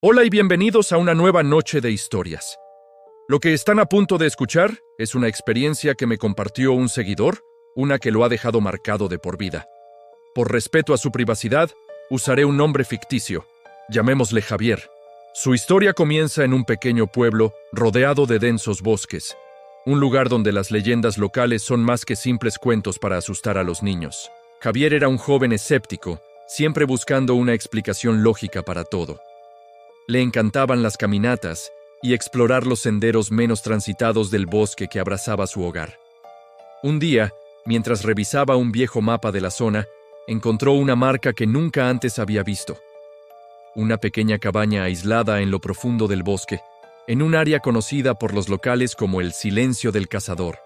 Hola y bienvenidos a una nueva noche de historias. Lo que están a punto de escuchar es una experiencia que me compartió un seguidor, una que lo ha dejado marcado de por vida. Por respeto a su privacidad, usaré un nombre ficticio. Llamémosle Javier. Su historia comienza en un pequeño pueblo rodeado de densos bosques, un lugar donde las leyendas locales son más que simples cuentos para asustar a los niños. Javier era un joven escéptico, siempre buscando una explicación lógica para todo. Le encantaban las caminatas y explorar los senderos menos transitados del bosque que abrazaba su hogar. Un día, mientras revisaba un viejo mapa de la zona, encontró una marca que nunca antes había visto. Una pequeña cabaña aislada en lo profundo del bosque, en un área conocida por los locales como el Silencio del Cazador.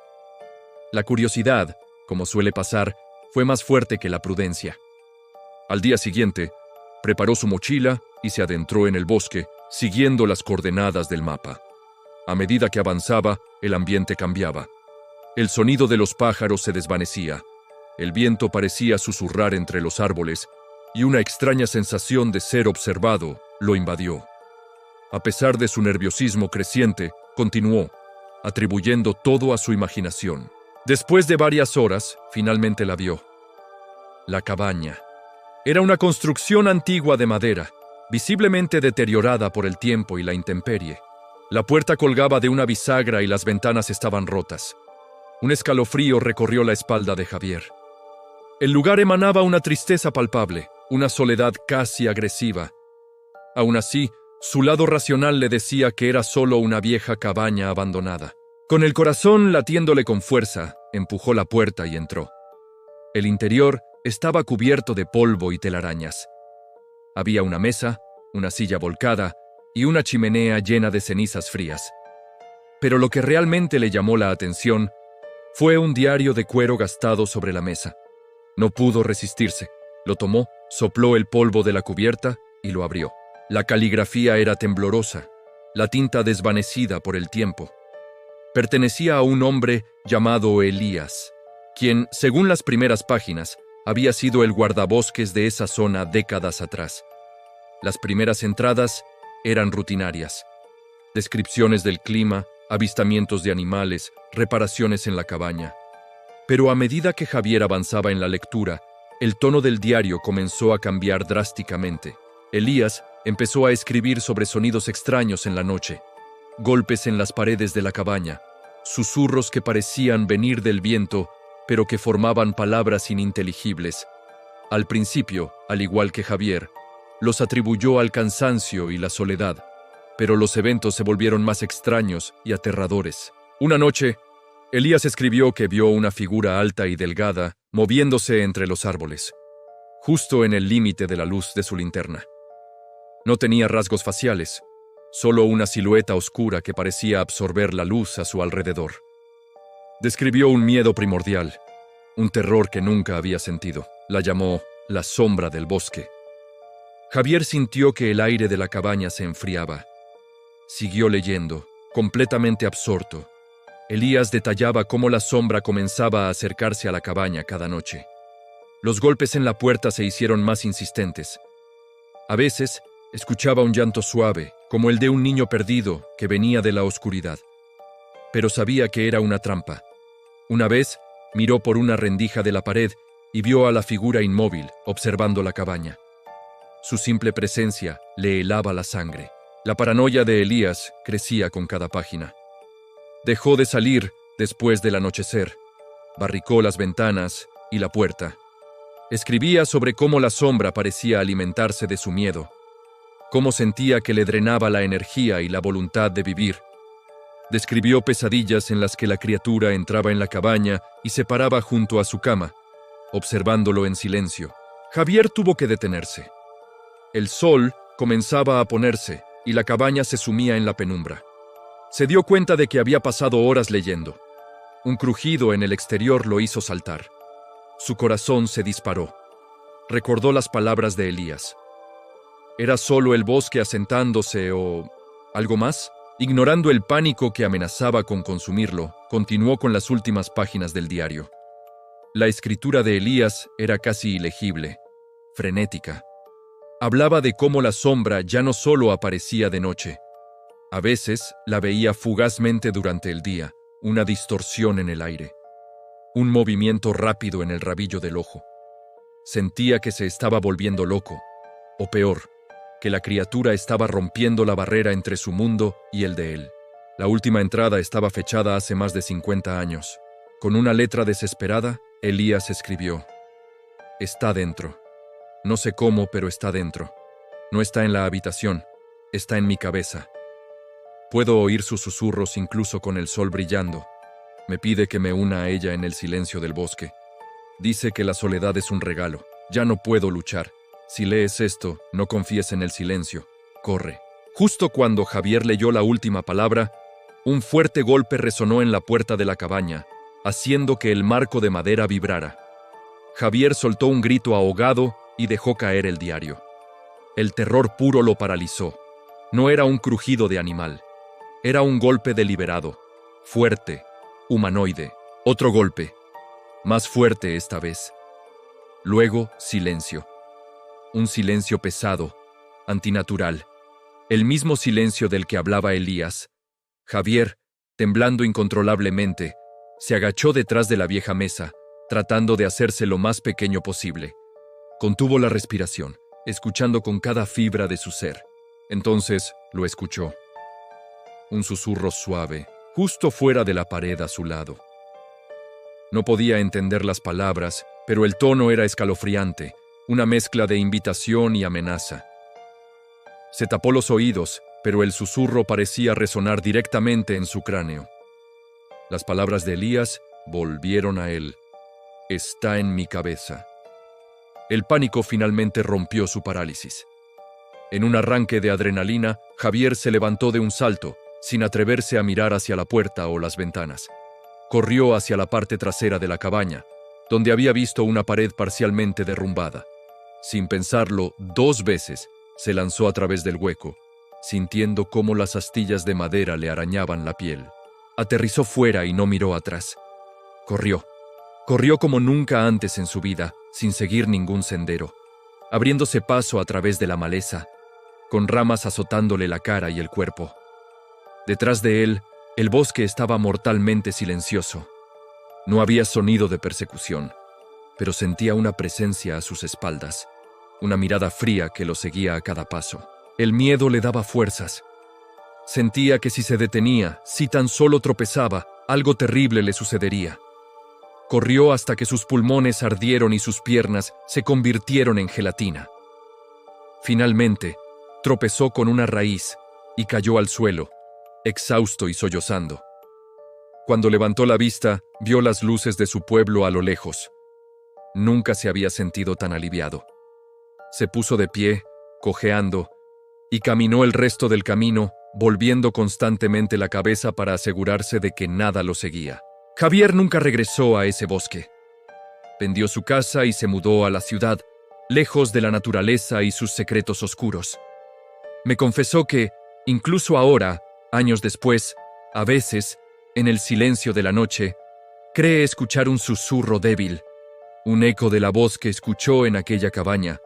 La curiosidad, como suele pasar, fue más fuerte que la prudencia. Al día siguiente, preparó su mochila y se adentró en el bosque, siguiendo las coordenadas del mapa. A medida que avanzaba, el ambiente cambiaba. El sonido de los pájaros se desvanecía, el viento parecía susurrar entre los árboles, y una extraña sensación de ser observado lo invadió. A pesar de su nerviosismo creciente, continuó, atribuyendo todo a su imaginación. Después de varias horas, finalmente la vio. La cabaña. Era una construcción antigua de madera, visiblemente deteriorada por el tiempo y la intemperie. La puerta colgaba de una bisagra y las ventanas estaban rotas. Un escalofrío recorrió la espalda de Javier. El lugar emanaba una tristeza palpable, una soledad casi agresiva. Aún así, su lado racional le decía que era solo una vieja cabaña abandonada. Con el corazón latiéndole con fuerza, empujó la puerta y entró. El interior estaba cubierto de polvo y telarañas. Había una mesa, una silla volcada y una chimenea llena de cenizas frías. Pero lo que realmente le llamó la atención fue un diario de cuero gastado sobre la mesa. No pudo resistirse. Lo tomó, sopló el polvo de la cubierta y lo abrió. La caligrafía era temblorosa, la tinta desvanecida por el tiempo. Pertenecía a un hombre llamado Elías, quien, según las primeras páginas, había sido el guardabosques de esa zona décadas atrás. Las primeras entradas eran rutinarias. Descripciones del clima, avistamientos de animales, reparaciones en la cabaña. Pero a medida que Javier avanzaba en la lectura, el tono del diario comenzó a cambiar drásticamente. Elías empezó a escribir sobre sonidos extraños en la noche, golpes en las paredes de la cabaña, susurros que parecían venir del viento, pero que formaban palabras ininteligibles. Al principio, al igual que Javier, los atribuyó al cansancio y la soledad, pero los eventos se volvieron más extraños y aterradores. Una noche, Elías escribió que vio una figura alta y delgada moviéndose entre los árboles, justo en el límite de la luz de su linterna. No tenía rasgos faciales, solo una silueta oscura que parecía absorber la luz a su alrededor. Describió un miedo primordial, un terror que nunca había sentido. La llamó la sombra del bosque. Javier sintió que el aire de la cabaña se enfriaba. Siguió leyendo, completamente absorto. Elías detallaba cómo la sombra comenzaba a acercarse a la cabaña cada noche. Los golpes en la puerta se hicieron más insistentes. A veces, escuchaba un llanto suave, como el de un niño perdido que venía de la oscuridad. Pero sabía que era una trampa. Una vez, miró por una rendija de la pared y vio a la figura inmóvil, observando la cabaña. Su simple presencia le helaba la sangre. La paranoia de Elías crecía con cada página. Dejó de salir después del anochecer. Barricó las ventanas y la puerta. Escribía sobre cómo la sombra parecía alimentarse de su miedo, cómo sentía que le drenaba la energía y la voluntad de vivir. Describió pesadillas en las que la criatura entraba en la cabaña y se paraba junto a su cama, observándolo en silencio. Javier tuvo que detenerse. El sol comenzaba a ponerse y la cabaña se sumía en la penumbra. Se dio cuenta de que había pasado horas leyendo. Un crujido en el exterior lo hizo saltar. Su corazón se disparó. Recordó las palabras de Elías. ¿Era solo el bosque asentándose o algo más? Ignorando el pánico que amenazaba con consumirlo, continuó con las últimas páginas del diario. La escritura de Elías era casi ilegible, frenética. Hablaba de cómo la sombra ya no solo aparecía de noche. A veces la veía fugazmente durante el día, una distorsión en el aire, un movimiento rápido en el rabillo del ojo. Sentía que se estaba volviendo loco, o peor, que la criatura estaba rompiendo la barrera entre su mundo y el de él. La última entrada estaba fechada hace más de 50 años. Con una letra desesperada, Elías escribió: «Está dentro. No sé cómo, pero está dentro. No está en la habitación, está en mi cabeza. Puedo oír sus susurros incluso con el sol brillando. Me pide que me una a ella en el silencio del bosque. Dice que la soledad es un regalo. Ya no puedo luchar. Si lees esto, no confíes en el silencio. Corre». Justo cuando Javier leyó la última palabra, un fuerte golpe resonó en la puerta de la cabaña, haciendo que el marco de madera vibrara. Javier soltó un grito ahogado y dejó caer el diario. El terror puro lo paralizó. No era un crujido de animal. Era un golpe deliberado, fuerte, humanoide. Otro golpe, más fuerte esta vez. Luego, silencio. Un silencio pesado, antinatural. El mismo silencio del que hablaba Elías. Javier, temblando incontrolablemente, se agachó detrás de la vieja mesa, tratando de hacerse lo más pequeño posible. Contuvo la respiración, escuchando con cada fibra de su ser. Entonces lo escuchó. Un susurro suave, justo fuera de la pared a su lado. No podía entender las palabras, pero el tono era escalofriante, una mezcla de invitación y amenaza. Se tapó los oídos, pero el susurro parecía resonar directamente en su cráneo. Las palabras de Elías volvieron a él. «Está en mi cabeza». El pánico finalmente rompió su parálisis. En un arranque de adrenalina, Javier se levantó de un salto, sin atreverse a mirar hacia la puerta o las ventanas. Corrió hacia la parte trasera de la cabaña, donde había visto una pared parcialmente derrumbada. Sin pensarlo, 2 veces, se lanzó a través del hueco, sintiendo cómo las astillas de madera le arañaban la piel. Aterrizó fuera y no miró atrás. Corrió. Corrió como nunca antes en su vida, sin seguir ningún sendero, abriéndose paso a través de la maleza, con ramas azotándole la cara y el cuerpo. Detrás de él, el bosque estaba mortalmente silencioso. No había sonido de persecución, pero sentía una presencia a sus espaldas, una mirada fría que lo seguía a cada paso. El miedo le daba fuerzas. Sentía que si se detenía, si tan solo tropezaba, algo terrible le sucedería. Corrió hasta que sus pulmones ardieron y sus piernas se convirtieron en gelatina. Finalmente, tropezó con una raíz y cayó al suelo, exhausto y sollozando. Cuando levantó la vista, vio las luces de su pueblo a lo lejos. Nunca se había sentido tan aliviado. Se puso de pie, cojeando, y caminó el resto del camino, volviendo constantemente la cabeza para asegurarse de que nada lo seguía. Javier nunca regresó a ese bosque. Vendió su casa y se mudó a la ciudad, lejos de la naturaleza y sus secretos oscuros. Me confesó que, incluso ahora, años después, a veces, en el silencio de la noche, cree escuchar un susurro débil, un eco de la voz que escuchó en aquella cabaña.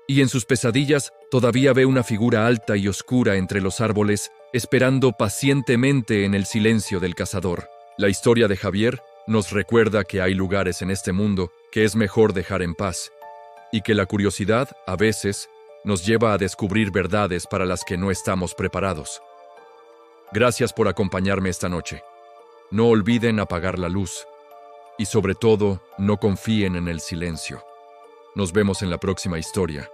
Y en sus pesadillas todavía ve una figura alta y oscura entre los árboles, esperando pacientemente en el silencio del cazador. La historia de Javier nos recuerda que hay lugares en este mundo que es mejor dejar en paz, y que la curiosidad, a veces, nos lleva a descubrir verdades para las que no estamos preparados. Gracias por acompañarme esta noche. No olviden apagar la luz, y sobre todo, no confíen en el silencio. Nos vemos en la próxima historia.